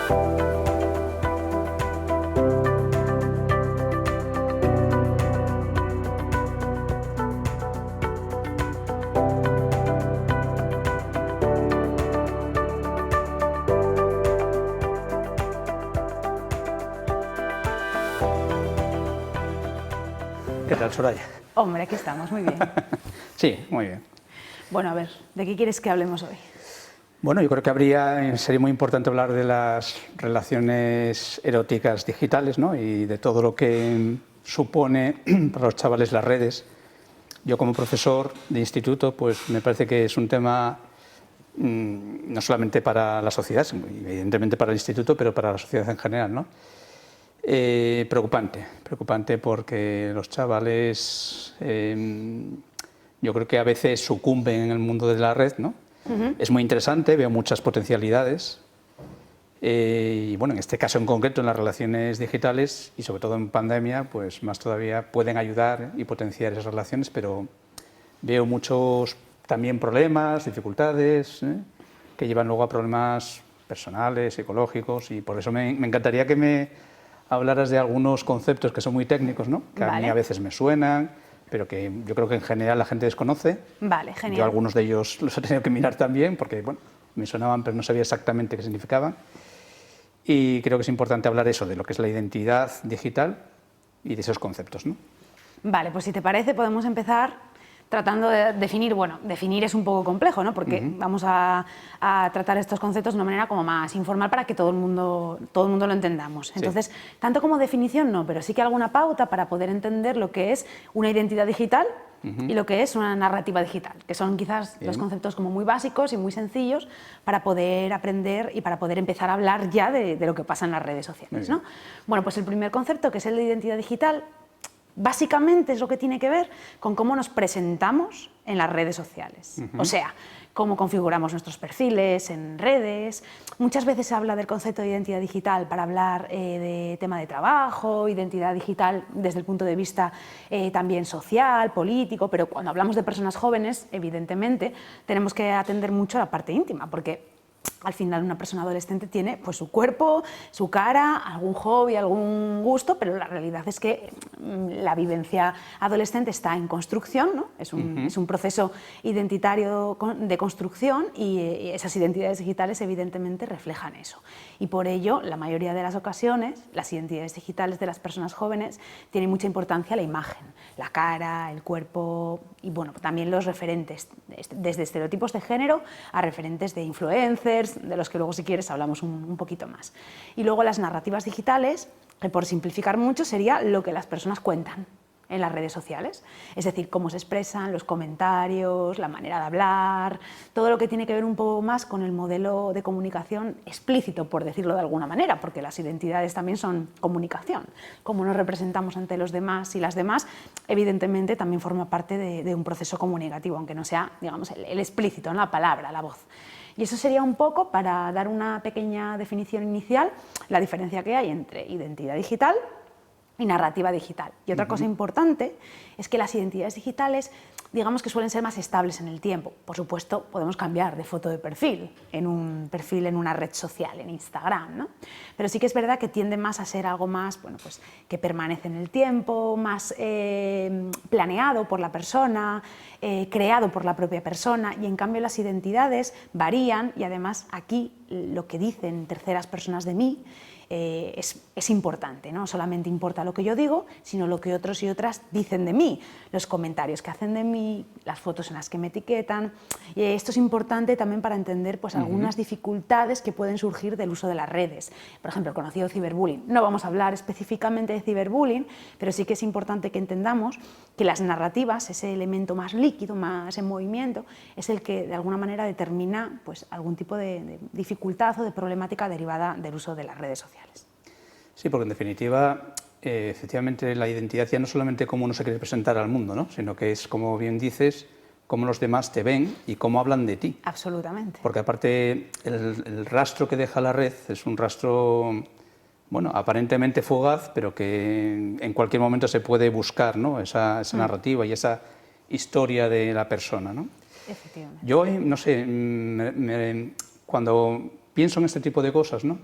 ¿Qué tal, Soraya? Hombre, aquí estamos, muy bien. Sí, muy bien. Bueno, a ver, ¿de qué quieres que hablemos hoy? Bueno, yo creo que sería muy importante hablar de las relaciones eróticas digitales, ¿no? Y de todo lo que supone para los chavales las redes. Yo como profesor de instituto, pues me parece que es un tema no solamente para la sociedad, evidentemente para el instituto, pero para la sociedad en general, ¿no? Preocupante porque los chavales yo creo que a veces sucumben en el mundo de la red, ¿no? Es muy interesante, veo muchas potencialidades y bueno, en este caso en concreto en las relaciones digitales y sobre todo en pandemia, pues más todavía pueden ayudar y potenciar esas relaciones, pero veo muchos también problemas, dificultades, que llevan luego a problemas personales, psicológicos, y por eso me encantaría que me hablaras de algunos conceptos que son muy técnicos, ¿no? Que a mí a veces me suenan, pero que yo creo que en general la gente desconoce. Vale, genial. Yo algunos de ellos los he tenido que mirar también porque bueno, me sonaban pero no sabía exactamente qué significaban. Y creo que es importante hablar eso, de lo que es la identidad digital y de esos conceptos, ¿no? Vale, pues si te parece podemos empezar tratando de definir, bueno, definir es un poco complejo, ¿no? Porque vamos a tratar estos conceptos de una manera como más informal para que todo el mundo lo entendamos. Entonces, tanto como definición no, pero sí que alguna pauta para poder entender lo que es una identidad digital y lo que es una narrativa digital, que son quizás los conceptos como muy básicos y muy sencillos para poder aprender y para poder empezar a hablar ya de lo que pasa en las redes sociales, ¿no? Bueno, pues el primer concepto, que es el de identidad digital, básicamente es lo que tiene que ver con cómo nos presentamos en las redes sociales. O sea, cómo configuramos nuestros perfiles en redes. Muchas veces se habla del concepto de identidad digital para hablar de tema de trabajo, identidad digital desde el punto de vista también social, político, pero cuando hablamos de personas jóvenes, evidentemente, tenemos que atender mucho a la parte íntima, porque al final una persona adolescente tiene pues su cuerpo, su cara, algún hobby, algún gusto, pero la realidad es que la vivencia adolescente está en construcción, ¿no? Es un proceso identitario de construcción y esas identidades digitales evidentemente reflejan eso. Y por ello, la mayoría de las ocasiones, las identidades digitales de las personas jóvenes tienen mucha importancia la imagen, la cara, el cuerpo y bueno, también los referentes, desde estereotipos de género a referentes de influencers, de los que luego si quieres hablamos un poquito más. Y luego las narrativas digitales, que por simplificar mucho sería lo que las personas cuentan en las redes sociales, es decir, cómo se expresan, los comentarios, la manera de hablar, todo lo que tiene que ver un poco más con el modelo de comunicación explícito, por decirlo de alguna manera, porque las identidades también son comunicación, cómo nos representamos ante los demás y las demás, evidentemente también forma parte de un proceso comunicativo, aunque no sea, digamos, el explícito, ¿no? La palabra, la voz. Y eso sería un poco, para dar una pequeña definición inicial, la diferencia que hay entre identidad digital y narrativa digital. Y otra cosa importante es que las identidades digitales, digamos que suelen ser más estables en el tiempo. Por supuesto, podemos cambiar de foto de perfil en una red social, en Instagram, ¿no? Pero sí que es verdad que tiende más a ser algo más, bueno, pues, que permanece en el tiempo, más planeado por la persona, creado por la propia persona, y en cambio las identidades varían y además aquí lo que dicen terceras personas de mí es importante, no solamente importa lo que yo digo, sino lo que otros y otras dicen de mí, los comentarios que hacen de mí, las fotos en las que me etiquetan. Y esto es importante también para entender pues, algunas dificultades que pueden surgir del uso de las redes. Por ejemplo, el conocido ciberbullying. No vamos a hablar específicamente de ciberbullying, pero sí que es importante que entendamos que las narrativas, ese elemento más líquido, más en movimiento, es el que de alguna manera determina pues, algún tipo de dificultad o de problemática derivada del uso de las redes sociales. Sí, porque en definitiva, efectivamente, la identidad ya no solamente cómo uno se quiere presentar al mundo, ¿no? Sino que es, como bien dices, cómo los demás te ven y cómo hablan de ti. Absolutamente. Porque aparte, el rastro que deja la red es un rastro, bueno, aparentemente fugaz, pero que en cualquier momento se puede buscar, ¿no? Esa narrativa y esa historia de la persona, ¿no? Efectivamente. Yo, no sé, cuando pienso en este tipo de cosas, ¿no?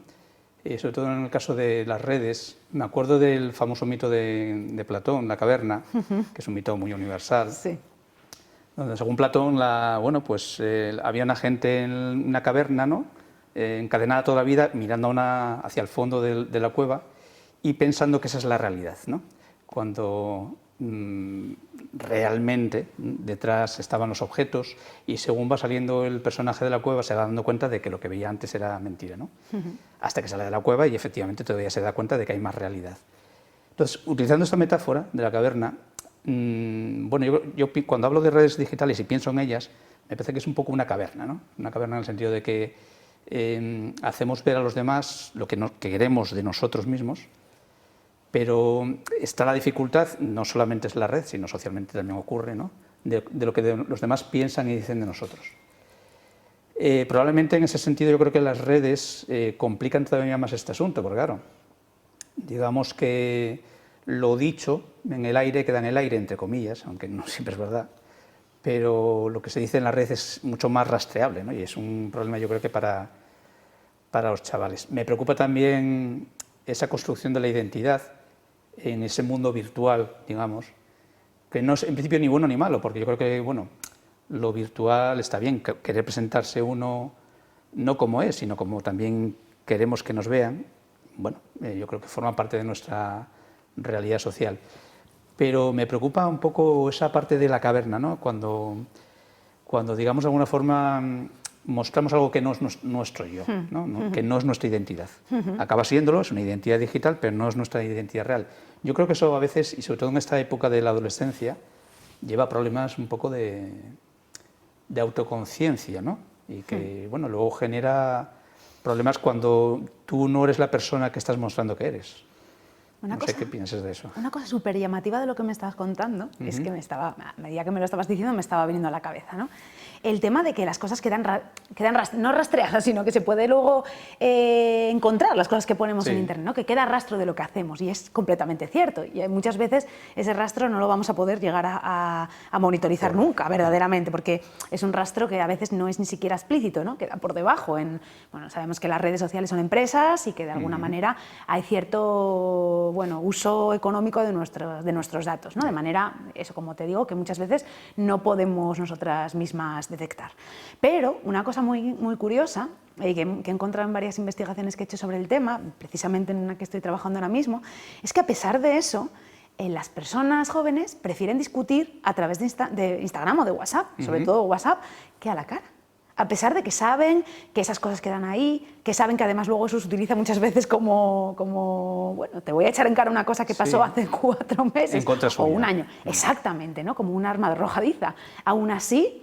sobre todo en el caso de las redes. Me acuerdo del famoso mito de Platón, la caverna, que es un mito muy universal. Sí. Donde, según Platón, había una gente en una caverna, ¿no? Encadenada toda la vida, mirando hacia el fondo de la cueva y pensando que esa es la realidad, ¿no? Cuando realmente detrás estaban los objetos, y según va saliendo el personaje de la cueva se va dando cuenta de que lo que veía antes era mentira, ¿no? Hasta que sale de la cueva y efectivamente todavía se da cuenta de que hay más realidad. Entonces, utilizando esta metáfora de la caverna, bueno, yo cuando hablo de redes digitales y pienso en ellas, me parece que es un poco una caverna, ¿no? Una caverna en el sentido de que hacemos ver a los demás lo que queremos de nosotros mismos, pero está la dificultad, no solamente es la red, sino socialmente también ocurre, ¿no? de lo que los demás piensan y dicen de nosotros. Probablemente en ese sentido yo creo que las redes complican todavía más este asunto, porque claro, digamos que lo dicho en el aire queda en el aire, entre comillas, aunque no siempre es verdad, pero lo que se dice en la red es mucho más rastreable, ¿no? Y es un problema yo creo que para los chavales. Me preocupa también esa construcción de la identidad en ese mundo virtual, digamos, que no es en principio ni bueno ni malo, porque yo creo que, bueno, lo virtual está bien, querer presentarse uno no como es, sino como también queremos que nos vean, bueno, yo creo que forma parte de nuestra realidad social. Pero me preocupa un poco esa parte de la caverna, ¿no? Cuando digamos, de alguna forma mostramos algo que no es nuestro yo, ¿no? Que no es nuestra identidad. Acaba siéndolo, es una identidad digital, pero no es nuestra identidad real. Yo creo que eso a veces, y sobre todo en esta época de la adolescencia, lleva a problemas un poco de autoconciencia, ¿no? Y que, bueno, luego genera problemas cuando tú no eres la persona que estás mostrando que eres. No sé qué piensas de eso. Una cosa súper llamativa de lo que me estabas contando es que a medida que me lo estabas diciendo me estaba viniendo a la cabeza, ¿no? El tema de que las cosas quedan no rastreadas, sino que se puede luego encontrar las cosas que ponemos en Internet, ¿no? Que queda rastro de lo que hacemos, y es completamente cierto. Y muchas veces ese rastro no lo vamos a poder llegar a monitorizar nunca, verdaderamente, porque es un rastro que a veces no es ni siquiera explícito, ¿no? Queda por debajo. Bueno, sabemos que las redes sociales son empresas y que de alguna manera hay cierto uso económico de nuestros datos, ¿no? De manera, eso como te digo, que muchas veces no podemos nosotras mismas detectar. Pero una cosa muy, muy curiosa, que he encontrado en varias investigaciones que he hecho sobre el tema, precisamente en una que estoy trabajando ahora mismo, es que a pesar de eso, las personas jóvenes prefieren discutir a través de Instagram o de WhatsApp, sobre todo WhatsApp, que a la cara. A pesar de que saben que esas cosas quedan ahí, que saben que además luego eso se utiliza muchas veces como bueno, te voy a echar en cara una cosa que pasó hace 4 meses o un año. Exactamente, ¿no? Como un arma arrojadiza. Aún así,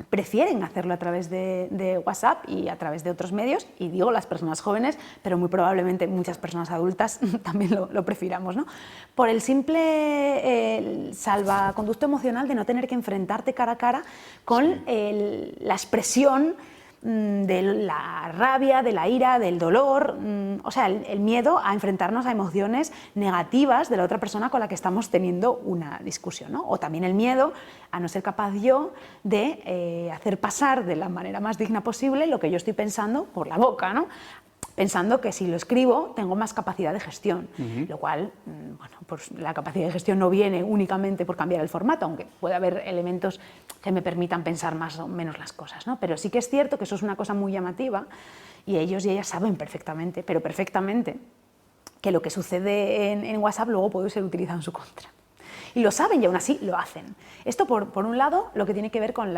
prefieren hacerlo a través de WhatsApp y a través de otros medios, y digo las personas jóvenes, pero muy probablemente muchas personas adultas también lo prefiramos, ¿no? Por el simple salvaconducto emocional de no tener que enfrentarte cara a cara con la expresión de la rabia, de la ira, del dolor, o sea, el miedo a enfrentarnos a emociones negativas de la otra persona con la que estamos teniendo una discusión, ¿no? O también el miedo a no ser capaz yo de hacer pasar de la manera más digna posible lo que yo estoy pensando por la boca, ¿no? Pensando que si lo escribo tengo más capacidad de gestión, lo cual, bueno, pues la capacidad de gestión no viene únicamente por cambiar el formato, aunque puede haber elementos que me permitan pensar más o menos las cosas, ¿no? Pero sí que es cierto que eso es una cosa muy llamativa, y ellos y ellas saben perfectamente, pero perfectamente, que lo que sucede en WhatsApp luego puede ser utilizado en su contra. Y lo saben y aún así lo hacen. Esto, por un lado, lo que tiene que ver con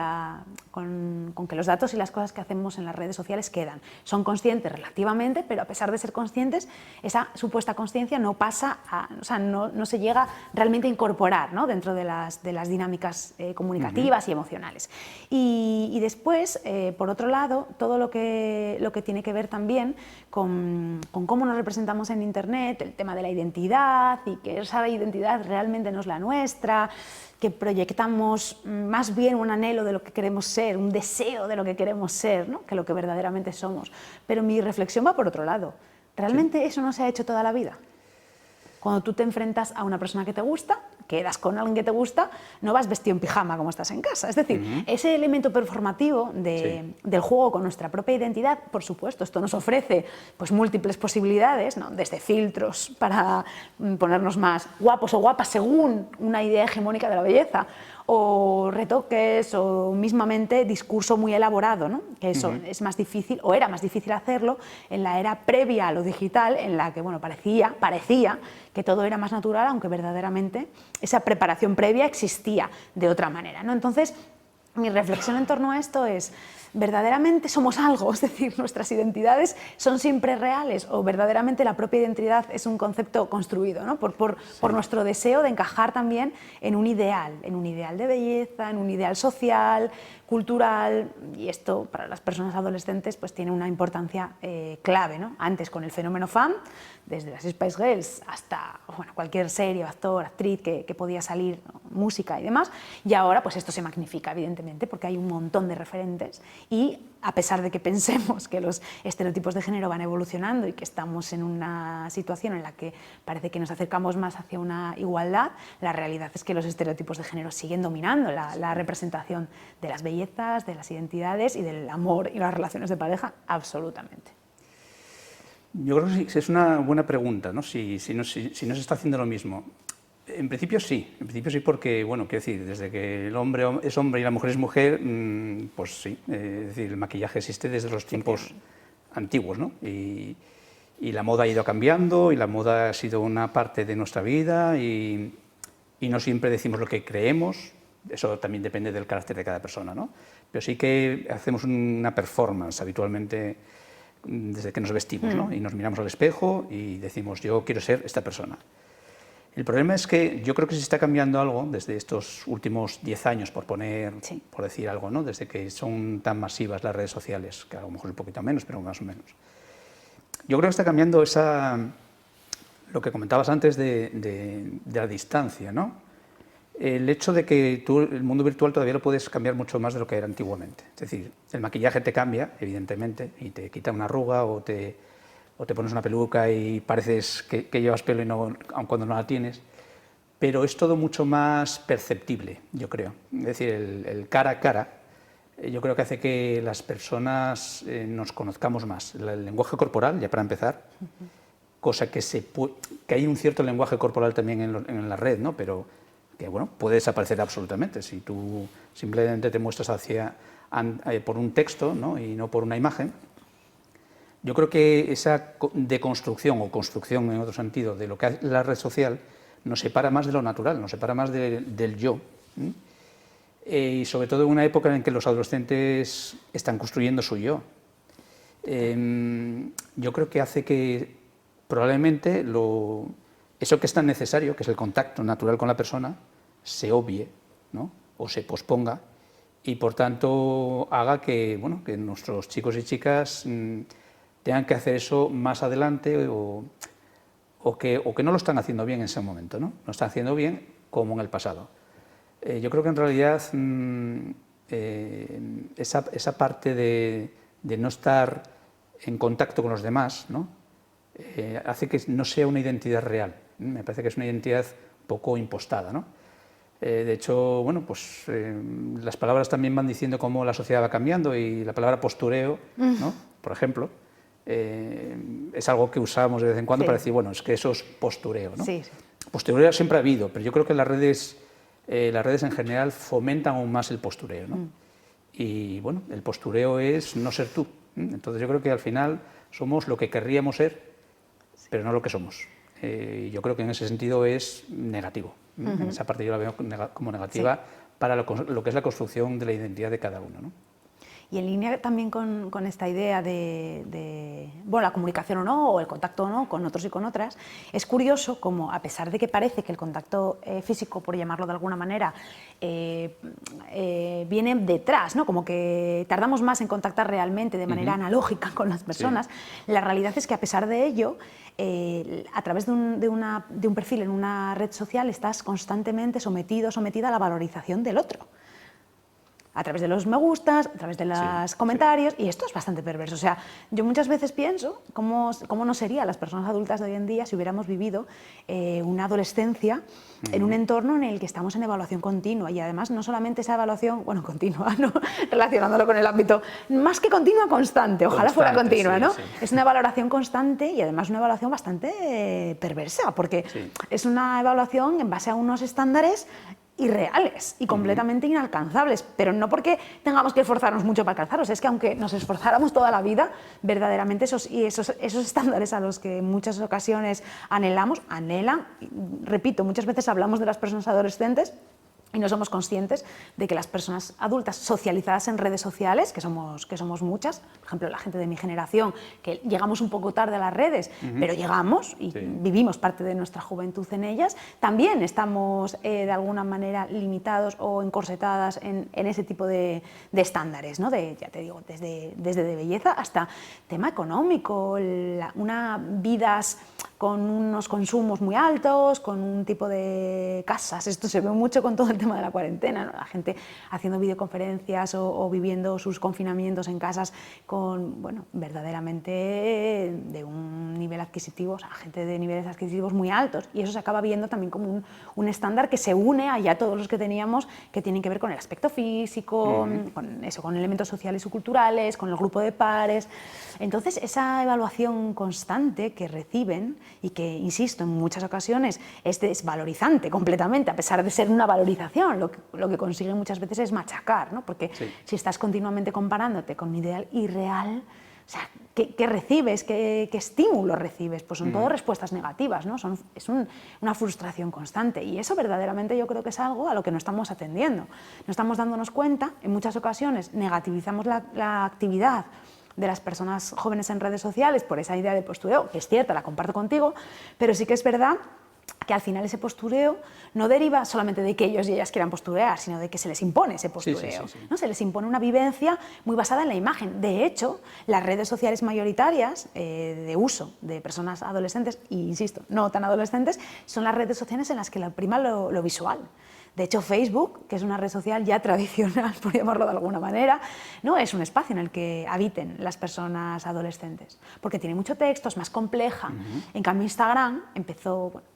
que los datos y las cosas que hacemos en las redes sociales quedan. Son conscientes relativamente, pero a pesar de ser conscientes, esa supuesta consciencia no pasa o sea, no se llega realmente a incorporar, ¿no? Dentro de las dinámicas comunicativas y emocionales. Y después, por otro lado, todo lo que tiene que ver también con cómo nos representamos en Internet, el tema de la identidad, y que esa identidad realmente no es la nuestra, que proyectamos más bien un anhelo de lo que queremos ser, un deseo de lo que queremos ser, ¿no? Que lo que verdaderamente somos. Pero mi reflexión va por otro lado. ¿Realmente eso no se ha hecho toda la vida? Cuando tú te enfrentas a una persona que te gusta, quedas con alguien que te gusta, no vas vestido en pijama como estás en casa. Es decir, ese elemento performativo del juego con nuestra propia identidad, por supuesto, esto nos ofrece pues, múltiples posibilidades, ¿no? Desde filtros para ponernos más guapos o guapas según una idea hegemónica de la belleza, o retoques, o mismamente discurso muy elaborado, ¿no? Que eso es más difícil, o era más difícil hacerlo en la era previa a lo digital, en la que bueno, parecía que todo era más natural, aunque verdaderamente esa preparación previa existía de otra manera, ¿no? Entonces, mi reflexión en torno a esto es, ¿verdaderamente somos algo? Es decir, ¿nuestras identidades son siempre reales o verdaderamente la propia identidad es un concepto construido, ¿no? por nuestro deseo de encajar también en un ideal de belleza, en un ideal social, cultural, y esto para las personas adolescentes pues tiene una importancia clave, ¿no? Antes con el fenómeno fan, desde las Spice Girls hasta bueno, cualquier serie, actor, actriz que podía salir, ¿no? Música y demás, y ahora pues esto se magnifica evidentemente porque hay un montón de referentes y a pesar de que pensemos que los estereotipos de género van evolucionando y que estamos en una situación en la que parece que nos acercamos más hacia una igualdad, la realidad es que los estereotipos de género siguen dominando la representación de las bellezas, de las identidades y del amor y las relaciones de pareja, absolutamente. Yo creo que sí, es una buena pregunta, ¿no? Si no se está haciendo lo mismo. En principio sí porque, bueno, quiero decir, desde que el hombre es hombre y la mujer es mujer, pues sí, es decir, el maquillaje existe desde los tiempos antiguos, ¿no? Y la moda ha ido cambiando y la moda ha sido una parte de nuestra vida y no siempre decimos lo que creemos, eso también depende del carácter de cada persona, ¿no? Pero sí que hacemos una performance habitualmente desde que nos vestimos, ¿no? Y nos miramos al espejo y decimos, yo quiero ser esta persona. El problema es que yo creo que se está cambiando algo desde estos últimos 10 años, por decir algo, ¿no? Desde que son tan masivas las redes sociales, que a lo mejor un poquito menos, pero más o menos. Yo creo que está cambiando lo que comentabas antes de la distancia, ¿no? El hecho de que tú el mundo virtual todavía lo puedes cambiar mucho más de lo que era antiguamente. Es decir, el maquillaje te cambia, evidentemente, y te quita una arruga o te pones una peluca y pareces que llevas pelo y no, aun cuando no la tienes, pero es todo mucho más perceptible, yo creo. Es decir, el cara a cara, yo creo que hace que las personas nos conozcamos más. El lenguaje corporal, ya para empezar, cosa que hay un cierto lenguaje corporal también en la red, ¿no? Pero que bueno, puede desaparecer absolutamente si tú simplemente te muestras por un texto, ¿no? Y no por una imagen. Yo creo que esa deconstrucción o construcción en otro sentido de lo que es la red social nos separa más de lo natural, nos separa más del yo. Y sobre todo en una época en que los adolescentes están construyendo su yo. Yo creo que hace que probablemente eso que es tan necesario, que es el contacto natural con la persona, se obvie, ¿no? O se posponga y por tanto haga que, bueno, que nuestros chicos y chicas tengan que hacer eso más adelante o que no lo están haciendo bien en ese momento, ¿no? No están haciendo bien como en el pasado. Yo creo que en realidad esa parte de no estar en contacto con los demás, ¿no? Hace que no sea una identidad real. Me parece que es una identidad poco impostada, ¿no? De hecho, bueno, pues las palabras también van diciendo cómo la sociedad va cambiando y la palabra postureo, ¿no? Por ejemplo, es algo que usamos de vez en cuando para decir, bueno, es que eso es postureo, ¿no? Sí. Postureo siempre ha habido, pero yo creo que las redes en general fomentan aún más el postureo, ¿no? Y bueno, el postureo es no ser tú. Entonces yo creo que al final somos lo que querríamos ser, pero no lo que somos. Yo creo que en ese sentido es negativo. En esa parte yo la veo como negativa para lo que es la construcción de la identidad de cada uno, ¿no? Y en línea también con esta idea de bueno, la comunicación o no, o el contacto o no, con otros y con otras, es curioso como, a pesar de que parece que el contacto físico, por llamarlo de alguna manera, viene detrás, ¿no? Como que tardamos más en contactar realmente de manera analógica con las personas, la realidad es que a pesar de ello, a través de un perfil en una red social estás constantemente sometida a la valorización del otro. a través de los me gustas, a través de los comentarios, y esto es bastante perverso. O sea, yo muchas veces pienso cómo no serían las personas adultas de hoy en día si hubiéramos vivido una adolescencia en un entorno en el que estamos en evaluación continua, y además no solamente esa evaluación, bueno, continua, ¿no? Relacionándolo con el ámbito, más que continua, constante, ojalá fuera continua, ¿no? Es una valoración constante y además una evaluación bastante perversa, porque es una evaluación en base a unos estándares irreales y completamente inalcanzables, pero no porque tengamos que esforzarnos mucho para alcanzarlos, es que aunque nos esforzáramos toda la vida, verdaderamente esos estándares a los que en muchas ocasiones anhelan, repito, muchas veces hablamos de las personas adolescentes y no somos conscientes de que las personas adultas socializadas en redes sociales, que somos muchas, por ejemplo la gente de mi generación, que llegamos un poco tarde a las redes, pero llegamos y vivimos parte de nuestra juventud en ellas, también estamos de alguna manera limitados o encorsetadas en ese tipo de estándares, ¿no? Ya te digo, desde de belleza hasta tema económico, vidas con unos consumos muy altos, con un tipo de casas. Esto se ve mucho con todo el tema de la cuarentena, ¿no? La gente haciendo videoconferencias o viviendo sus confinamientos en casas con, bueno, verdaderamente de un nivel adquisitivo, o sea, gente de niveles adquisitivos muy altos. Y eso se acaba viendo también como un estándar que se une a ya todos los que teníamos, que tienen que ver con el aspecto físico, con elementos sociales y culturales, con el grupo de pares. Entonces, esa evaluación constante que reciben y que, insisto, en muchas ocasiones es desvalorizante completamente, a pesar de ser una valorización, lo que consiguen muchas veces es machacar, ¿no? Porque si estás continuamente comparándote con un ideal irreal, o sea, ¿qué recibes? ¿Qué estímulos recibes? Pues son todas respuestas negativas, ¿no? Es una frustración constante, y eso verdaderamente yo creo que es algo a lo que no estamos atendiendo. No estamos dándonos cuenta, en muchas ocasiones negativizamos la actividad de las personas jóvenes en redes sociales por esa idea de postureo, que es cierta, la comparto contigo, pero sí que es verdad que al final ese postureo no deriva solamente de que ellos y ellas quieran posturear, sino de que se les impone ese postureo, ¿no? Se les impone una vivencia muy basada en la imagen. De hecho, las redes sociales mayoritarias de uso de personas adolescentes, e insisto, no tan adolescentes, son las redes sociales en las que prima lo visual. De hecho, Facebook, que es una red social ya tradicional, por llamarlo de alguna manera, no es un espacio en el que habiten las personas adolescentes, porque tiene mucho texto, es más compleja. En cambio, Instagram empezó, bueno,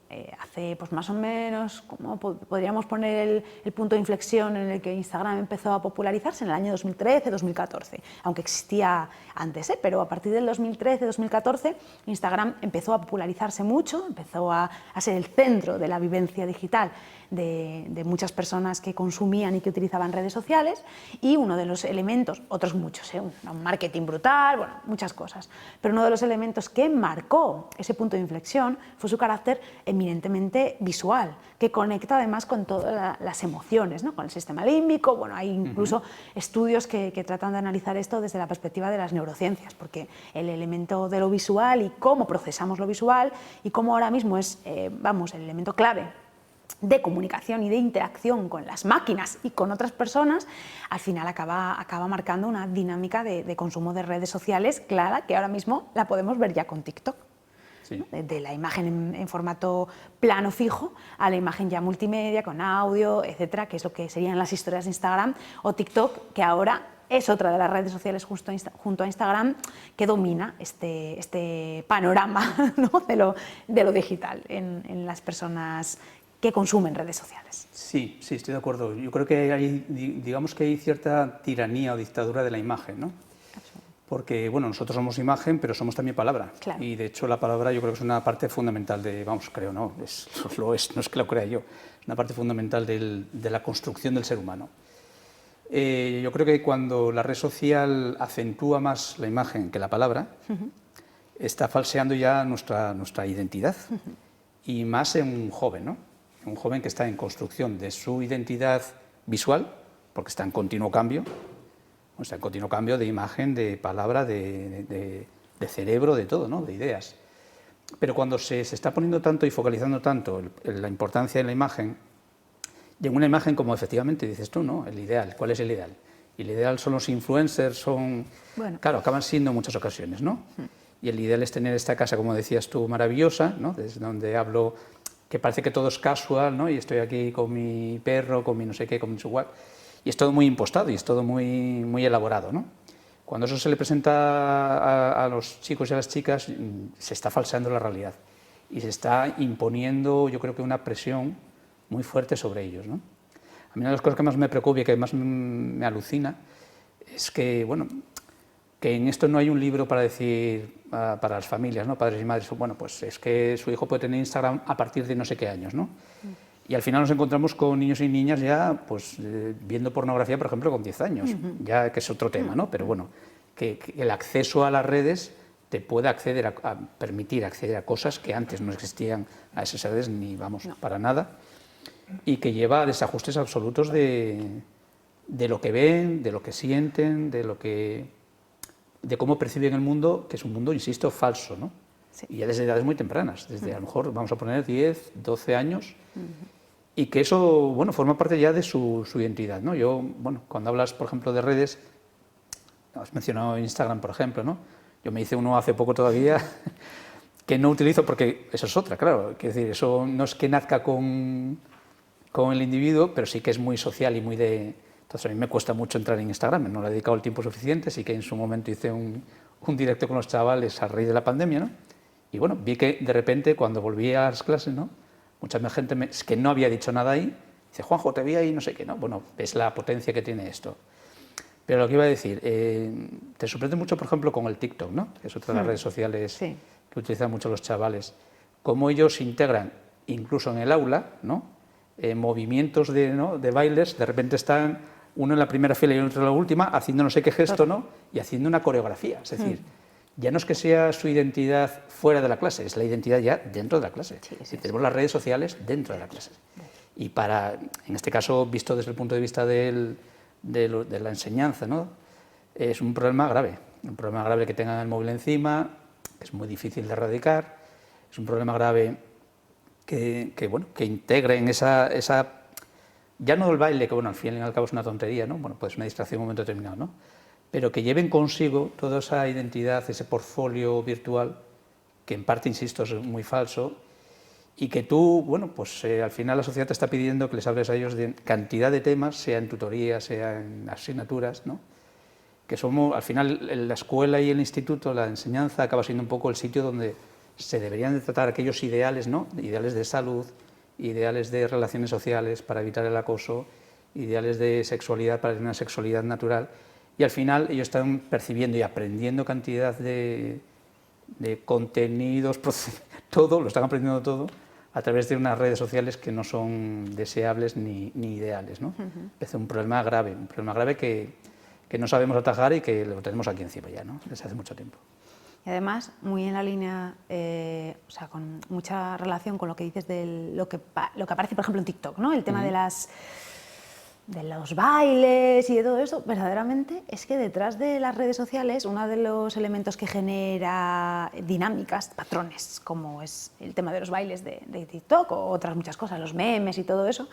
hace pues más o menos, como podríamos poner el punto de inflexión en el que Instagram empezó a popularizarse, en el año 2013-2014, aunque existía antes, pero a partir del 2013-2014 Instagram empezó a popularizarse mucho, empezó a ser el centro de la vivencia digital de muchas personas que consumían y que utilizaban redes sociales, y uno de los elementos, otros muchos, un marketing brutal, bueno, muchas cosas, pero uno de los elementos que marcó ese punto de inflexión fue su carácter eminentemente visual, que conecta además con todas las emociones, ¿no? Con el sistema límbico. Bueno, hay incluso estudios que tratan de analizar esto desde la perspectiva de las neurociencias, porque el elemento de lo visual y cómo procesamos lo visual y cómo ahora mismo es, el elemento clave de comunicación y de interacción con las máquinas y con otras personas, al final acaba marcando una dinámica de consumo de redes sociales clara, que ahora mismo la podemos ver ya con TikTok. Sí. ¿No? De la imagen en formato plano fijo a la imagen ya multimedia, con audio, etcétera, que es lo que serían las historias de Instagram, o TikTok, que ahora es otra de las redes sociales junto a Instagram que domina este panorama, ¿no? de lo digital en las personas que consumen redes sociales. Sí, estoy de acuerdo. Yo creo que digamos que hay cierta tiranía o dictadura de la imagen, ¿no? Porque, bueno, nosotros somos imagen, pero somos también palabra. Claro. Y, de hecho, la palabra yo creo que es una parte fundamental creo, ¿no? No es que lo crea yo, es una parte fundamental de la construcción del ser humano. Yo creo que cuando la red social acentúa más la imagen que la palabra, está falseando ya nuestra identidad, y más en un joven, ¿no? Un joven que está en construcción de su identidad visual, porque está en continuo cambio, de imagen, de palabra, de cerebro, de todo, ¿no? De ideas. Pero cuando se está poniendo tanto y focalizando tanto la importancia de la imagen, y en una imagen como efectivamente dices tú, ¿no? El ideal, ¿cuál es el ideal? Y el ideal son los influencers, bueno, claro, acaban siendo en muchas ocasiones, ¿no? Y el ideal es tener esta casa, como decías tú, maravillosa, ¿no? Desde donde hablo, que parece que todo es casual, ¿no? Y estoy aquí con mi perro, con mi no sé qué, con mi igual. y es todo muy impostado y es todo muy, muy elaborado, ¿no? Cuando eso se le presenta a los chicos y a las chicas, se está falseando la realidad y se está imponiendo, yo creo que una presión muy fuerte sobre ellos, ¿no? A mí una de las cosas que más me preocupa y que más me alucina es que, bueno, que en esto no hay un libro para decir para las familias, ¿no? Padres y madres, bueno, pues es que su hijo puede tener Instagram a partir de no sé qué años, ¿no? Y al final nos encontramos con niños y niñas ya pues, viendo pornografía, por ejemplo, con 10 años, ya que es otro tema, ¿no? Pero bueno, que el acceso a las redes te puede permitir acceder a cosas que antes no existían a esas redes ni, vamos, para nada, y que lleva a desajustes absolutos de lo que ven, de lo que sienten, de cómo perciben el mundo, que es un mundo, insisto, falso, ¿no? Sí. Y ya desde edades muy tempranas, desde a lo mejor, vamos a poner 10, 12 años, y que eso, bueno, forma parte ya de su identidad, ¿no? Yo, bueno, cuando hablas, por ejemplo, de redes, has mencionado Instagram, por ejemplo, ¿no? Yo me hice uno hace poco todavía que no utilizo porque eso es otra, claro, quiero decir, eso no es que nazca con el individuo, pero sí que es muy social y muy de... Entonces a mí me cuesta mucho entrar en Instagram, no le he dedicado el tiempo suficiente, sí que en su momento hice un directo con los chavales a raíz de la pandemia, ¿no? Y bueno, vi que de repente cuando volví a las clases, ¿no? Mucha gente es que no había dicho nada ahí, dice, Juanjo, te vi ahí, no sé qué, ¿no? Bueno, ves la potencia que tiene esto. Pero lo que iba a decir, te sorprende mucho, por ejemplo, con el TikTok, ¿no? Que es otra de las redes sociales que utilizan mucho los chavales, cómo ellos integran, incluso en el aula, ¿no? Movimientos de bailes, de repente están uno en la primera fila y otro en la última, haciendo no sé qué gesto, ¿no? Y haciendo una coreografía, es decir, ya no es que sea su identidad fuera de la clase, es la identidad ya dentro de la clase. Sí, tenemos las redes sociales dentro de la clase. Y en este caso, visto desde el punto de vista de la enseñanza, ¿no? Es un problema grave que tengan el móvil encima, que es muy difícil de erradicar, es un problema grave que integren esa, ya no el baile, que bueno, al fin y al cabo es una tontería, ¿no? Bueno, pues una distracción en un momento determinado, ¿no? Pero que lleven consigo toda esa identidad, ese portfolio virtual, que en parte, insisto, es muy falso, y que tú, bueno, pues al final la sociedad te está pidiendo que les hables a ellos de cantidad de temas, sea en tutorías, sea en asignaturas, ¿no? Que somos, al final, la escuela y el instituto, la enseñanza, acaba siendo un poco el sitio donde se deberían de tratar aquellos ideales, ¿no? Ideales de salud, ideales de relaciones sociales para evitar el acoso, ideales de sexualidad para tener una sexualidad natural, y al final ellos están percibiendo y aprendiendo cantidad de contenidos, todo, lo están aprendiendo todo, a través de unas redes sociales que no son deseables ni ideales, ¿no? Es un problema grave que no sabemos atajar y que lo tenemos aquí encima ya, ¿no? Desde hace mucho tiempo. Y además, muy en la línea, o sea, con mucha relación con lo que dices de lo que aparece, por ejemplo, en TikTok, ¿no? El tema de los bailes y de todo eso, verdaderamente es que detrás de las redes sociales uno de los elementos que genera dinámicas, patrones, como es el tema de los bailes de TikTok o otras muchas cosas, los memes y todo eso,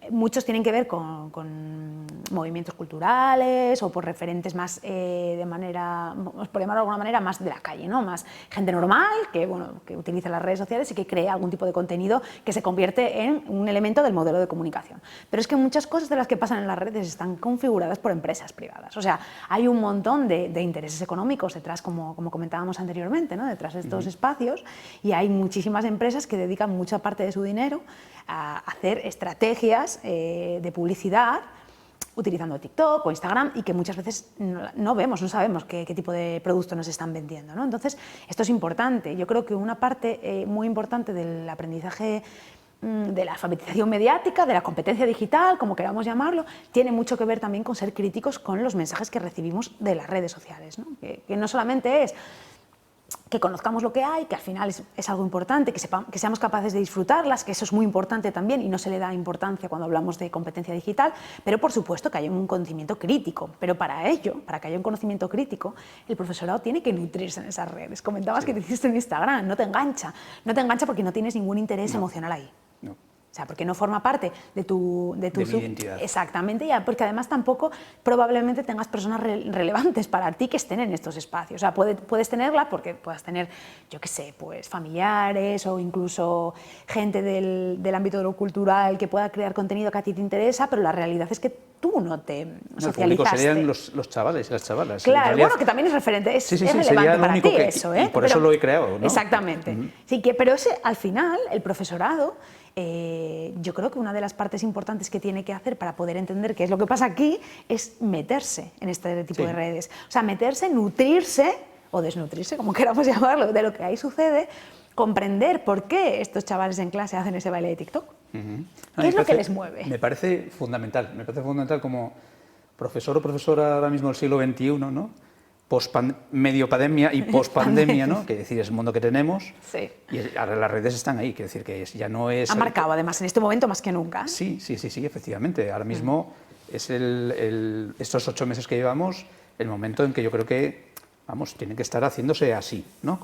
muchos tienen que ver con movimientos culturales o por referentes más de manera, por llamarlo de alguna manera, más de la calle, ¿no? Más gente normal que utiliza las redes sociales y que crea algún tipo de contenido que se convierte en un elemento del modelo de comunicación. Pero es que muchas cosas de las que pasan en las redes están configuradas por empresas privadas. O sea, hay un montón de intereses económicos detrás, como comentábamos anteriormente, ¿no? Detrás de estos espacios, y hay muchísimas empresas que dedican mucha parte de su dinero a hacer estrategias de publicidad utilizando TikTok o Instagram y que muchas veces no vemos, no sabemos qué tipo de producto nos están vendiendo, ¿no? Entonces, esto es importante. Yo creo que una parte muy importante del aprendizaje de la alfabetización mediática, de la competencia digital, como queramos llamarlo, tiene mucho que ver también con ser críticos con los mensajes que recibimos de las redes sociales, ¿no? Que no solamente es que conozcamos lo que hay, que al final es algo importante, que seamos capaces de disfrutarlas, que eso es muy importante también y no se le da importancia cuando hablamos de competencia digital, pero por supuesto que haya un conocimiento crítico. Pero para ello, para que haya un conocimiento crítico, el profesorado tiene que nutrirse en esas redes. Comentabas que te hiciste en Instagram, no te engancha porque no tienes ningún interés emocional ahí. No. O sea, porque no forma parte de tu mi identidad. Exactamente, ya, porque además tampoco probablemente tengas personas relevantes para ti que estén en estos espacios. O sea, puedes tenerla porque puedas tener, yo qué sé, pues familiares o incluso gente del ámbito de lo cultural que pueda crear contenido que a ti te interesa, pero la realidad es que tú no te No, el público socializaste. serían los chavales y las chavalas. En Claro, realidad, bueno, que también es referente, es, sí, sí, es sí, relevante sería lo para único ti que, eso, y por eso lo he creado, ¿no? Exactamente. Sí, pero ese, al final, el profesorado, yo creo que una de las partes importantes que tiene que hacer para poder entender qué es lo que pasa aquí es meterse en este tipo de redes. O sea, meterse, nutrirse o desnutrirse, como queramos llamarlo, de lo que ahí sucede, comprender por qué estos chavales en clase hacen ese baile de TikTok. ¿Qué es lo que les mueve? Me parece fundamental como profesor o profesora ahora mismo del siglo XXI, ¿no? Medio pandemia y post-pandemia, ¿no? Que decir, es el mundo que tenemos, Sí. y ahora las redes están ahí, que decir que ya no es... Ha marcado, además, en este momento más que nunca. Sí, efectivamente. Ahora mismo es estos 8 meses que llevamos, el momento en que yo creo que, vamos, tienen que estar haciéndose así, ¿no?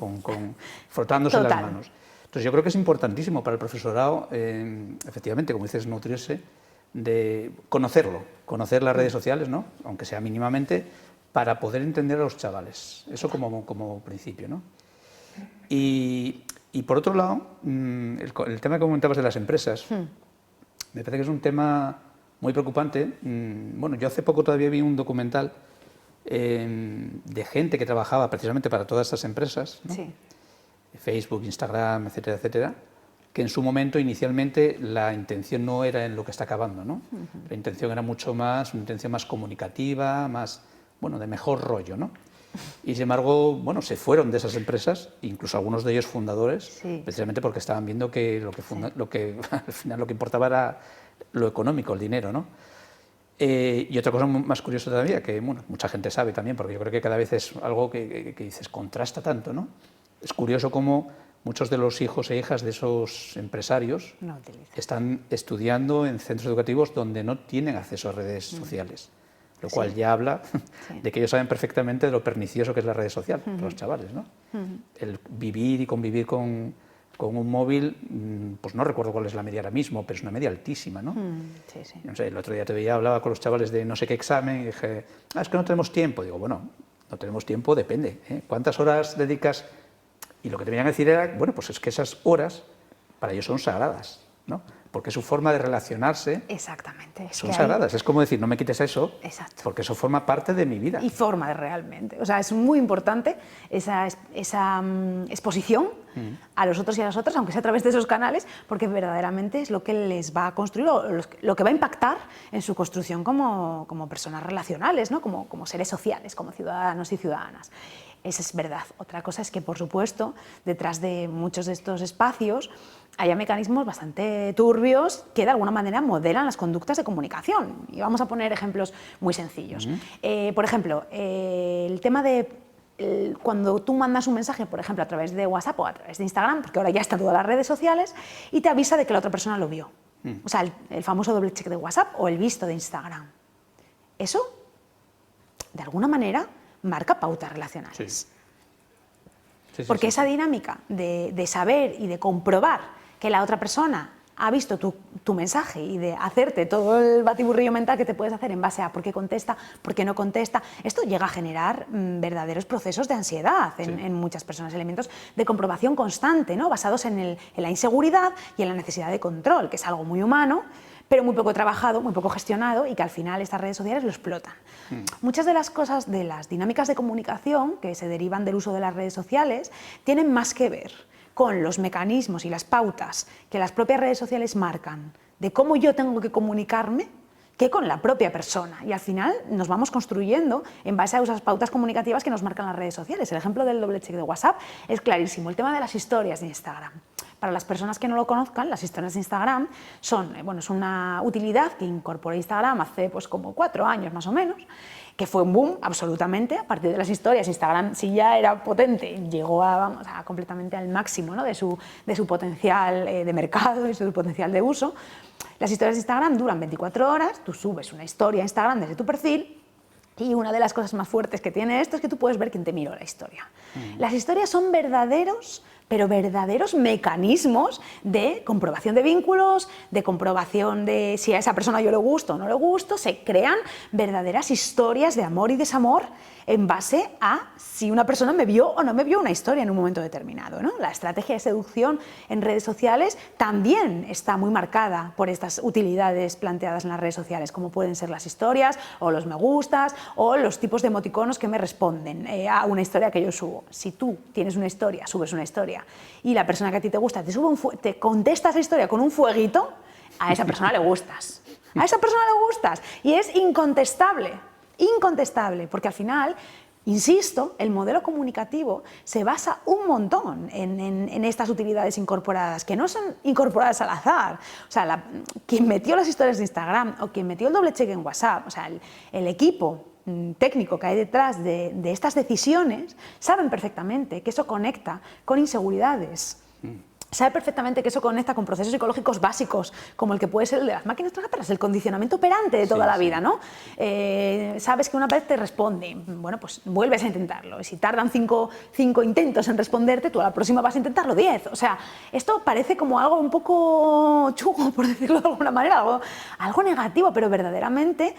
Frotándose las manos. Entonces yo creo que es importantísimo para el profesorado, efectivamente, como dices, nutrirse, de conocer las redes sociales, ¿no? Aunque sea mínimamente, para poder entender a los chavales. Eso como principio, ¿no? Y por otro lado, el tema que comentabas de las empresas, me parece que es un tema muy preocupante. Bueno, yo hace poco todavía vi un documental de gente que trabajaba precisamente para todas estas empresas, ¿no? Sí. Facebook, Instagram, etcétera, etcétera, que en su momento, inicialmente, la intención no era en lo que está acabando, ¿no? La intención era mucho más, una intención más comunicativa, más, bueno, de mejor rollo, ¿no? Y sin embargo, bueno, se fueron de esas empresas, incluso algunos de ellos fundadores, precisamente porque estaban viendo que lo que al final lo que importaba era lo económico, el dinero, ¿no? Y otra cosa más curiosa todavía, que bueno, mucha gente sabe también, porque yo creo que cada vez es algo que dices, contrasta tanto, ¿no? Es curioso cómo muchos de los hijos e hijas de esos empresarios están estudiando en centros educativos donde no tienen acceso a redes sociales, lo cual ya habla de que ellos saben perfectamente de lo pernicioso que es la red social para los chavales, ¿no? El vivir y convivir con un móvil, pues no recuerdo cuál es la media ahora mismo, pero es una media altísima, ¿no? No sé, el otro día te veía, hablaba con los chavales de no sé qué examen y dije, es que no tenemos tiempo. Digo, bueno, no tenemos tiempo, depende, ¿eh? ¿Cuántas horas dedicas? Y lo que te venían a decir era, bueno, pues es que esas horas para ellos son sagradas, ¿no? Porque su forma de relacionarse son sagradas. Es como decir, no me quites eso, porque eso forma parte de mi vida. Y forma realmente. O sea, es muy importante esa exposición a los otros y a las otras, aunque sea a través de esos canales, porque verdaderamente es lo que les va a construir, o lo que va a impactar en su construcción como personas relacionales, ¿no? Como seres sociales, como ciudadanos y ciudadanas. Eso es verdad. Otra cosa es que, por supuesto, detrás de muchos de estos espacios haya mecanismos bastante turbios que de alguna manera modelan las conductas de comunicación. Y vamos a poner ejemplos muy sencillos. Por ejemplo, el tema de cuando tú mandas un mensaje, por ejemplo, a través de WhatsApp o a través de Instagram, porque ahora ya están todas las redes sociales, y te avisa de que la otra persona lo vio. O sea, el famoso doble check de WhatsApp o el visto de Instagram. Eso, de alguna manera, marca pautas relacionales. Porque esa dinámica de saber y de comprobar que la otra persona ha visto tu mensaje y de hacerte todo el batiburrillo mental que te puedes hacer en base a por qué contesta, por qué no contesta, esto llega a generar verdaderos procesos de ansiedad en muchas personas, elementos de comprobación constante, ¿no? Basados en la inseguridad y en la necesidad de control, que es algo muy humano, pero muy poco trabajado, muy poco gestionado, y que al final estas redes sociales lo explotan. Muchas de las cosas, de las dinámicas de comunicación que se derivan del uso de las redes sociales, tienen más que ver con los mecanismos y las pautas que las propias redes sociales marcan de cómo yo tengo que comunicarme, que con la propia persona. Y al final nos vamos construyendo en base a esas pautas comunicativas que nos marcan las redes sociales. El ejemplo del doble check de WhatsApp es clarísimo. El tema de las historias de Instagram. Para las personas que no lo conozcan, las historias de Instagram son, es una utilidad que incorporó Instagram hace pues como 4 años más o menos, que fue un boom absolutamente a partir de las historias. Instagram, si ya era potente, llegó a completamente al máximo, ¿no? de su potencial de mercado y su potencial de uso. Las historias de Instagram duran 24 horas, tú subes una historia a Instagram desde tu perfil, y una de las cosas más fuertes que tiene esto es que tú puedes ver quién te miró la historia. Las historias son verdaderos pero verdaderos mecanismos de comprobación de vínculos, de comprobación de si a esa persona yo le gusto o no le gusto. Se crean verdaderas historias de amor y desamor en base a si una persona me vio o no me vio una historia en un momento determinado, ¿no? La estrategia de seducción en redes sociales también está muy marcada por estas utilidades planteadas en las redes sociales, como pueden ser las historias o los me gustas o los tipos de emoticonos que me responden a una historia que yo subo. Si tú tienes una historia, subes una historia y la persona que a ti te gusta te contesta esa historia con un fueguito, a esa persona le gustas. A esa persona le gustas y es incontestable. Incontestable, porque al final, insisto, el modelo comunicativo se basa un montón en estas utilidades incorporadas, que no son incorporadas al azar. O sea, quien metió las historias de Instagram o quien metió el doble check en WhatsApp, o sea, el equipo técnico que hay detrás de estas decisiones, saben perfectamente que eso conecta con inseguridades. Sabe perfectamente que eso conecta con procesos psicológicos básicos, como el que puede ser el de las máquinas tragaperras, el condicionamiento operante de toda la vida, ¿no? Sabes que una vez te responde, bueno, pues vuelves a intentarlo. Y si tardan cinco intentos en responderte, tú a la próxima vas a intentarlo 10. O sea, esto parece como algo un poco chungo, por decirlo de alguna manera, algo negativo, pero verdaderamente...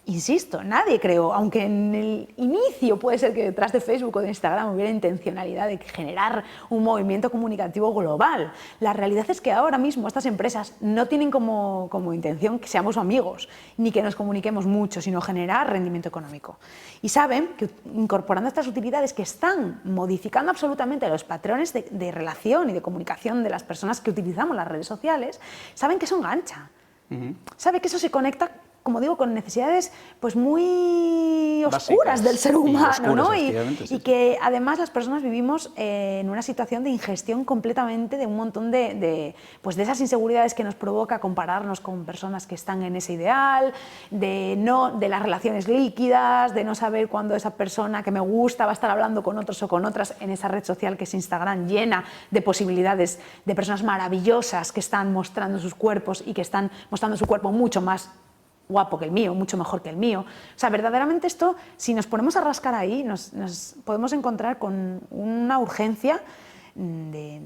Insisto, nadie creó, aunque en el inicio puede ser que detrás de Facebook o de Instagram hubiera intencionalidad de generar un movimiento comunicativo global. La realidad es que ahora mismo estas empresas no tienen como intención que seamos amigos, ni que nos comuniquemos mucho, sino generar rendimiento económico. Y saben que incorporando estas utilidades que están modificando absolutamente los patrones de relación y de comunicación de las personas que utilizamos las redes sociales, saben que eso engancha. Saben que eso se conecta, como digo, con necesidades pues muy oscuras del ser humano, ¿no? Y que además las personas vivimos en una situación de ingestión completamente de un montón de esas inseguridades que nos provoca compararnos con personas que están en ese ideal, de las relaciones líquidas, de no saber cuándo esa persona que me gusta va a estar hablando con otros o con otras en esa red social que es Instagram, llena de posibilidades de personas maravillosas que están mostrando sus cuerpos y que están mostrando su cuerpo mucho más guapo que el mío, mucho mejor que el mío. O sea, verdaderamente esto, si nos ponemos a rascar ahí, nos podemos encontrar con una urgencia de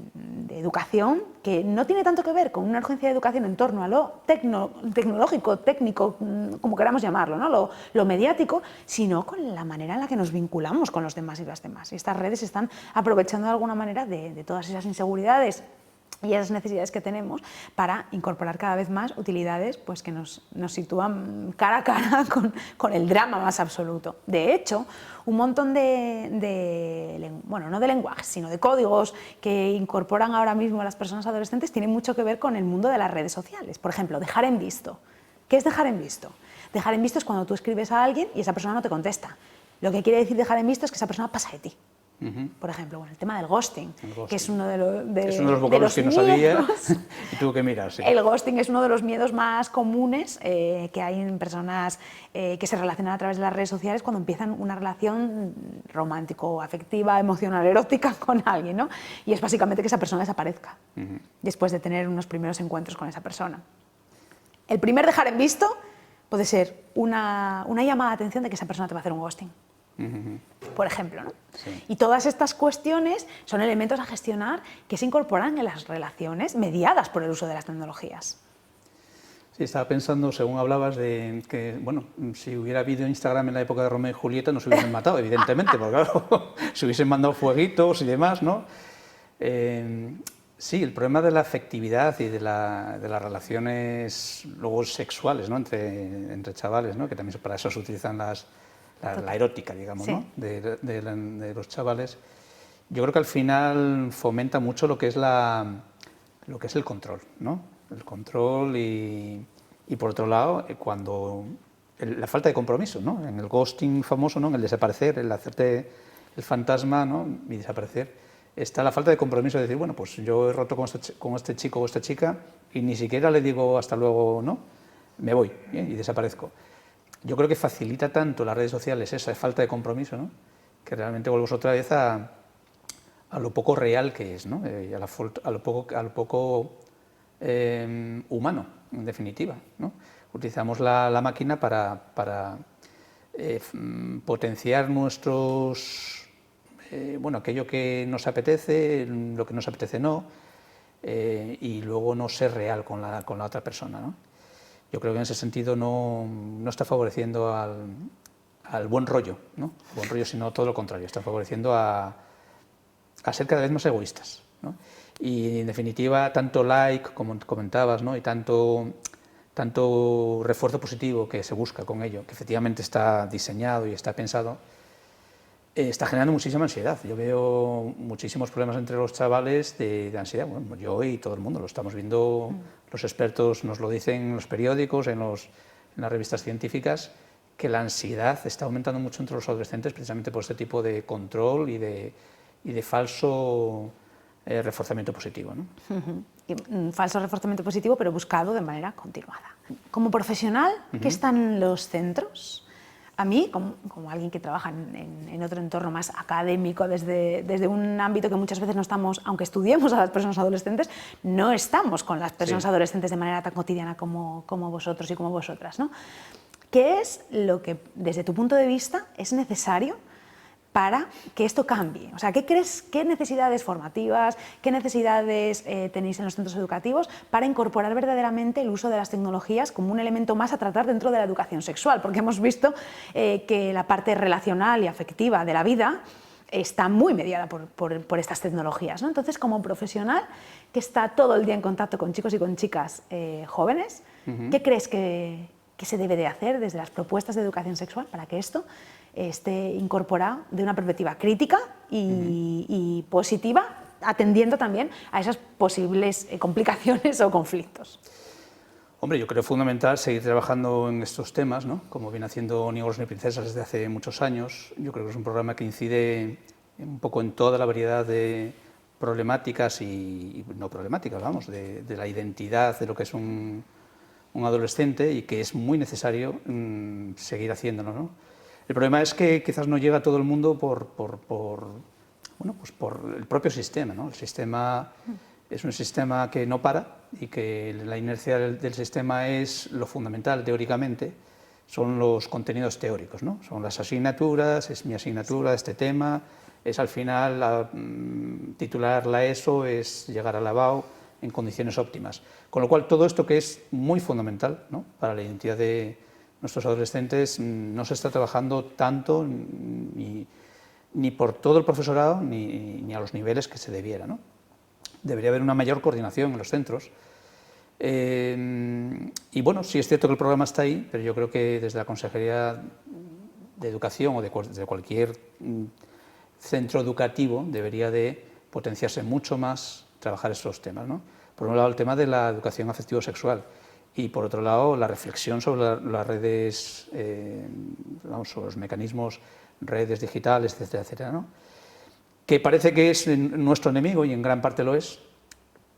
educación que no tiene tanto que ver con una urgencia de educación en torno a lo tecnológico, técnico, como queramos llamarlo, ¿no? Lo mediático, sino con la manera en la que nos vinculamos con los demás y las demás. Y estas redes están aprovechando de alguna manera de todas esas inseguridades y esas necesidades que tenemos para incorporar cada vez más utilidades pues, que nos sitúan cara a cara con el drama más absoluto. De hecho, un montón bueno, no de lenguajes, sino de códigos que incorporan ahora mismo a las personas adolescentes tienen mucho que ver con el mundo de las redes sociales. Por ejemplo, dejar en visto. ¿Qué es dejar en visto? Dejar en visto es cuando tú escribes a alguien y esa persona no te contesta. Lo que quiere decir dejar en visto es que esa persona pasa de ti. Por ejemplo, bueno, el tema del ghosting, que es uno de los vocablos que no sabía y tuve que mirar. Sí. El ghosting es uno de los miedos más comunes que hay en personas que se relacionan a través de las redes sociales cuando empiezan una relación romántico, afectiva, emocional, erótica con alguien, ¿no? Y es básicamente que esa persona desaparezca después de tener unos primeros encuentros con esa persona. El primer dejar en visto puede ser una llamada de atención de que esa persona te va a hacer un ghosting. Por ejemplo, ¿no? Sí. Y todas estas cuestiones son elementos a gestionar que se incorporan en las relaciones mediadas por el uso de las tecnologías. Sí, estaba pensando, según hablabas, de que, bueno, si hubiera habido Instagram en la época de Romeo y Julieta nos hubiesen matado, evidentemente, porque claro, se hubiesen mandado fueguitos y demás, ¿no? Sí, el problema de la afectividad y de las relaciones luego sexuales, ¿no? entre chavales, ¿no? Que también para eso se utilizan la erótica, digamos, sí. ¿No? de los chavales. Yo creo que al final fomenta mucho lo que es el control, ¿no? El control y por otro lado, la falta de compromiso, ¿no? En el ghosting famoso, ¿no? En el desaparecer, el hacerte el fantasma, ¿no? Y desaparecer, está la falta de compromiso de decir, bueno, pues yo he roto con este chico o esta chica y ni siquiera le digo hasta luego, ¿no? Me voy, ¿bien? Y desaparezco. Yo creo que facilita tanto las redes sociales esa falta de compromiso, ¿no? Que realmente volvemos otra vez a lo poco real que es, ¿no? Y a lo poco humano, en definitiva, ¿no? Utilizamos la máquina para potenciar nuestros bueno, aquello que nos apetece, lo que nos apetece no, y luego no ser real con la otra persona, ¿no? Yo creo que en ese sentido no está favoreciendo al buen rollo, ¿no? Buen rollo, sino todo lo contrario, está favoreciendo a ser cada vez más egoístas, ¿no? Y en definitiva, tanto like, como comentabas, ¿no? Y tanto refuerzo positivo que se busca con ello, que efectivamente está diseñado y está pensado, está generando muchísima ansiedad. Yo veo muchísimos problemas entre los chavales de ansiedad. Bueno, yo y todo el mundo lo estamos viendo, los expertos nos lo dicen en los periódicos, en las revistas científicas, que la ansiedad está aumentando mucho entre los adolescentes precisamente por este tipo de control y de falso reforzamiento positivo, ¿no? Un falso reforzamiento positivo, pero buscado de manera continuada. Como profesional, ¿qué están los centros? A mí, como alguien que trabaja en otro entorno más académico, desde un ámbito que muchas veces no estamos, aunque estudiemos a las personas adolescentes, no estamos con las personas adolescentes de manera tan cotidiana como vosotros y como vosotras, ¿no? ¿Qué es lo que, desde tu punto de vista, es necesario para que esto cambie? O sea, ¿qué crees, qué necesidades formativas, qué necesidades tenéis en los centros educativos para incorporar verdaderamente el uso de las tecnologías como un elemento más a tratar dentro de la educación sexual? Porque hemos visto que la parte relacional y afectiva de la vida está muy mediada por estas tecnologías, ¿no? Entonces, como profesional que está todo el día en contacto con chicos y con chicas jóvenes, ¿qué crees que se debe de hacer desde las propuestas de educación sexual para que esto esté incorporado de una perspectiva crítica y positiva, atendiendo también a esas posibles complicaciones o conflictos? Hombre, yo creo fundamental seguir trabajando en estos temas, ¿no? Como viene haciendo Ni ogros ni princesas desde hace muchos años. Yo creo que es un programa que incide un poco en toda la variedad de problemáticas y no problemáticas, vamos, de la identidad de lo que es un adolescente, y que es muy necesario seguir haciéndolo, ¿no? El problema es que quizás no llega a todo el mundo por el propio sistema, ¿no? El sistema es un sistema que no para, y que la inercia del sistema es lo fundamental teóricamente, son los contenidos teóricos, ¿no? Son las asignaturas, es mi asignatura, este tema, es al final titular la ESO, es llegar a la BAU en condiciones óptimas. Con lo cual, todo esto que es muy fundamental, ¿no?, para la identidad de nuestros adolescentes, no se está trabajando tanto ni por todo el profesorado ni a los niveles que se debiera, ¿no? Debería haber una mayor coordinación en los centros. Y bueno, sí es cierto que el programa está ahí, pero yo creo que desde la Consejería de Educación o desde cualquier centro educativo debería de potenciarse mucho más trabajar estos temas, ¿no? Por un lado, el tema de la educación afectivo-sexual, y por otro lado, la reflexión sobre las redes, sobre los mecanismos, redes digitales, etcétera, etcétera, ¿no? Que parece que es nuestro enemigo, y en gran parte lo es,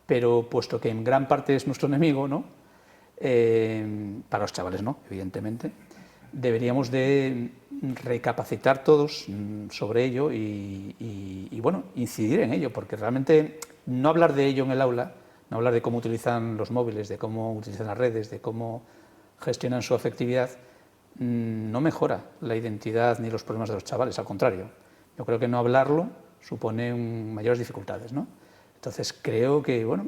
pero puesto que en gran parte es nuestro enemigo, ¿no?, para los chavales no, evidentemente, deberíamos de recapacitar todos sobre ello y bueno, incidir en ello, porque realmente no hablar de ello en el aula, no hablar de cómo utilizan los móviles, de cómo utilizan las redes, de cómo gestionan su afectividad, no mejora la identidad ni los problemas de los chavales, al contrario. Yo creo que no hablarlo supone mayores dificultades, ¿no? Entonces creo que bueno,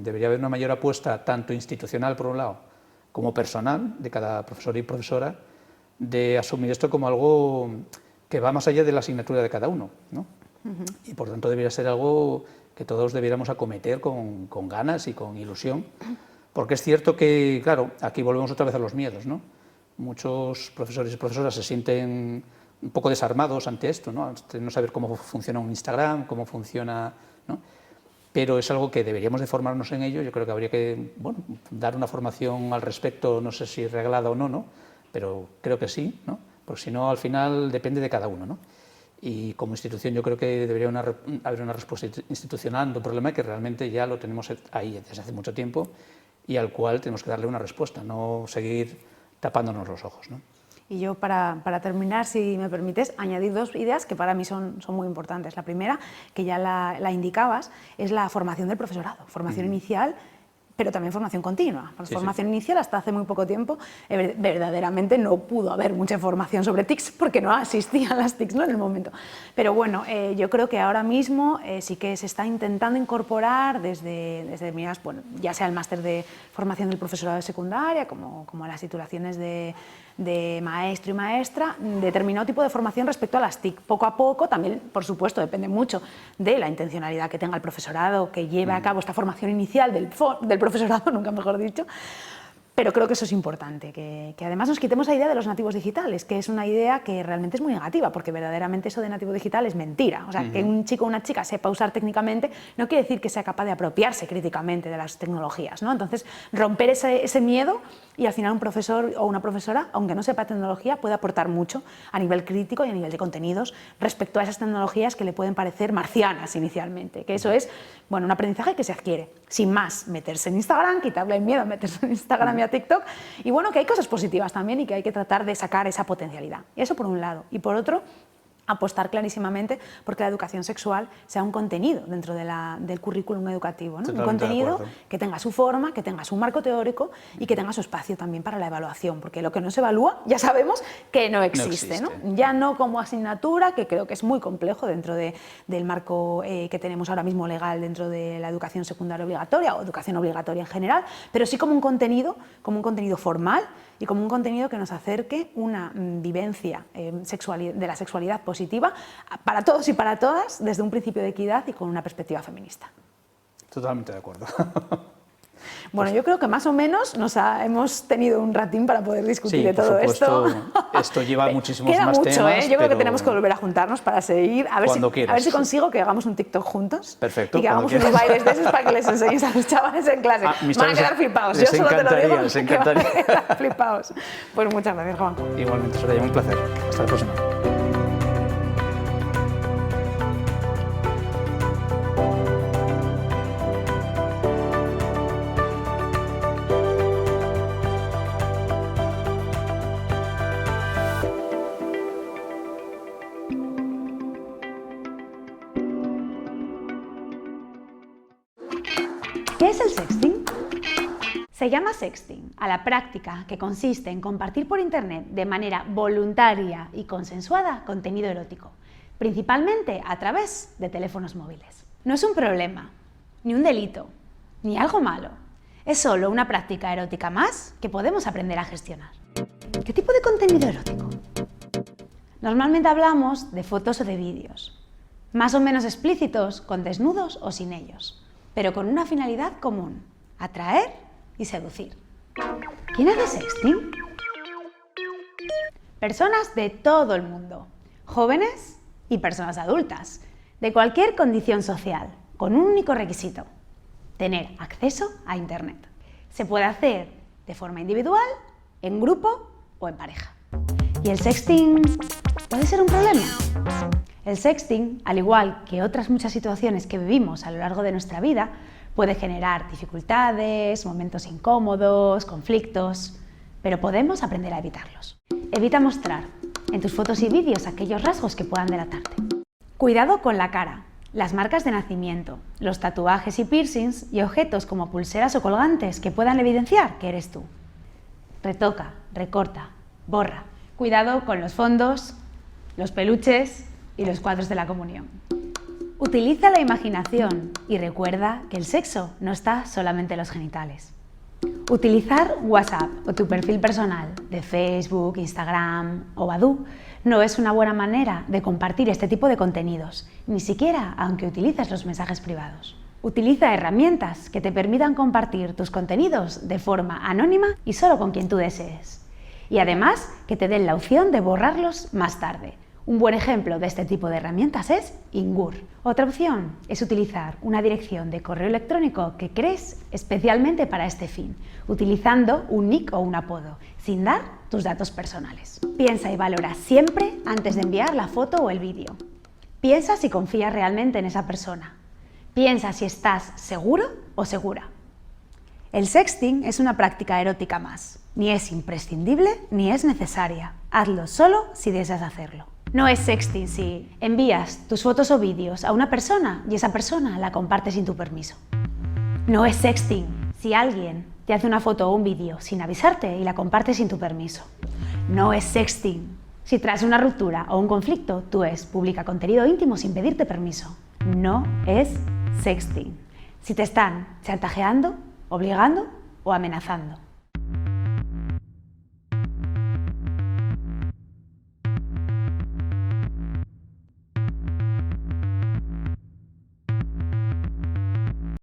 debería haber una mayor apuesta, tanto institucional por un lado, como personal, de cada profesor y profesora, de asumir esto como algo que va más allá de la asignatura de cada uno, ¿no? Y por tanto debería ser algo que todos debiéramos acometer con ganas y con ilusión, porque es cierto que, claro, aquí volvemos otra vez a los miedos, ¿no? Muchos profesores y profesoras se sienten un poco desarmados ante esto, ¿no? Ante no saber cómo funciona un Instagram, cómo funciona, ¿no? Pero es algo que deberíamos de formarnos en ello. Yo creo que habría que, bueno, dar una formación al respecto, no sé si reglada o no, ¿no?, pero creo que sí, ¿no?, porque si no, al final depende de cada uno, ¿no? Y como institución yo creo que debería haber una respuesta institucional ante un problema que realmente ya lo tenemos ahí desde hace mucho tiempo y al cual tenemos que darle una respuesta, no seguir tapándonos los ojos, ¿no? Y yo, para terminar, si me permites, añadir dos ideas que para mí son muy importantes. La primera, que ya la indicabas, es la formación del profesorado, formación inicial, pero también formación continua. Sí, Formación inicial, hasta hace muy poco tiempo, verdaderamente no pudo haber mucha información sobre TICs porque no existían las TICs, ¿no?, en el momento. Pero bueno, yo creo que ahora mismo sí que se está intentando incorporar desde miras, bueno, ya sea el máster de formación del profesorado de secundaria, como las titulaciones de maestro y maestra, determinado tipo de formación respecto a las TIC. Poco a poco, también, por supuesto, depende mucho de la intencionalidad que tenga el profesorado que lleve a cabo esta formación inicial del profesorado, nunca mejor dicho, pero creo que eso es importante, que además nos quitemos la idea de los nativos digitales, que es una idea que realmente es muy negativa, porque verdaderamente eso de nativo digital es mentira. O sea, que un chico o una chica sepa usar técnicamente no quiere decir que sea capaz de apropiarse críticamente de las tecnologías, ¿no? Entonces, romper ese miedo, y al final un profesor o una profesora, aunque no sepa tecnología, puede aportar mucho a nivel crítico y a nivel de contenidos respecto a esas tecnologías que le pueden parecer marcianas inicialmente, que eso es, bueno, un aprendizaje que se adquiere. Sin más, meterse en Instagram, quitarle el miedo a meterse en Instagram y a TikTok, y bueno, que hay cosas positivas también y que hay que tratar de sacar esa potencialidad. Eso por un lado. Y por otro, apostar clarísimamente porque la educación sexual sea un contenido dentro del currículum educativo, ¿no? Un contenido que tenga su forma, que tenga su marco teórico y que tenga su espacio también para la evaluación, porque lo que no se evalúa ya sabemos que no existe, ¿no? Ya no como asignatura, que creo que es muy complejo dentro del marco que tenemos ahora mismo legal dentro de la educación secundaria obligatoria o educación obligatoria en general, pero sí como un contenido formal y como un contenido que nos acerque una vivencia de la sexualidad positiva para todos y para todas, desde un principio de equidad y con una perspectiva feminista. Totalmente de acuerdo. Bueno, yo creo que más o menos hemos tenido un ratín para poder discutir de todo supuesto, esto. Esto lleva muchísimos Queda más mucho, temas. Yo creo que tenemos que volver a juntarnos para seguir. A ver si consigo que hagamos un TikTok juntos. Perfecto. Y que hagamos unos bailes de esos para que les enseñes a los chavales en clase. Van a quedar flipados. Yo solo te lo digo. Les encantaría. Van a quedar flipados. Pues muchas gracias, Juan. Igualmente, Soraya, un placer. Hasta la próxima. ¿Qué es el sexting? Se llama sexting a la práctica que consiste en compartir por internet de manera voluntaria y consensuada contenido erótico, principalmente a través de teléfonos móviles. No es un problema, ni un delito, ni algo malo. Es solo una práctica erótica más que podemos aprender a gestionar. ¿Qué tipo de contenido erótico? Normalmente hablamos de fotos o de vídeos, más o menos explícitos, con desnudos o sin ellos, pero con una finalidad común: atraer y seducir. ¿Quién hace sexting? Personas de todo el mundo, jóvenes y personas adultas, de cualquier condición social, con un único requisito: tener acceso a Internet. Se puede hacer de forma individual, en grupo o en pareja. ¿Y el sexting puede ser un problema? El sexting, al igual que otras muchas situaciones que vivimos a lo largo de nuestra vida, puede generar dificultades, momentos incómodos, conflictos, pero podemos aprender a evitarlos. Evita mostrar en tus fotos y vídeos aquellos rasgos que puedan delatarte. Cuidado con la cara, las marcas de nacimiento, los tatuajes y piercings y objetos como pulseras o colgantes que puedan evidenciar que eres tú. Retoca, recorta, borra. Cuidado con los fondos, los peluches y los cuadros de la comunión. Utiliza la imaginación y recuerda que el sexo no está solamente en los genitales. Utilizar WhatsApp o tu perfil personal de Facebook, Instagram o Badoo no es una buena manera de compartir este tipo de contenidos, ni siquiera aunque utilices los mensajes privados. Utiliza herramientas que te permitan compartir tus contenidos de forma anónima y solo con quien tú desees. Y además que te den la opción de borrarlos más tarde. Un buen ejemplo de este tipo de herramientas es Ingur. Otra opción es utilizar una dirección de correo electrónico que crees especialmente para este fin, utilizando un nick o un apodo, sin dar tus datos personales. Piensa y valora siempre antes de enviar la foto o el vídeo. Piensa si confías realmente en esa persona. Piensa si estás seguro o segura. El sexting es una práctica erótica más. Ni es imprescindible ni es necesaria. Hazlo solo si deseas hacerlo. No es sexting si envías tus fotos o vídeos a una persona y esa persona la comparte sin tu permiso. No es sexting Si alguien te hace una foto o un vídeo sin avisarte y la comparte sin tu permiso. No es sexting. Si tras una ruptura o un conflicto, tu ex publica contenido íntimo sin pedirte permiso. No es sexting. Si te están chantajeando, obligando o amenazando.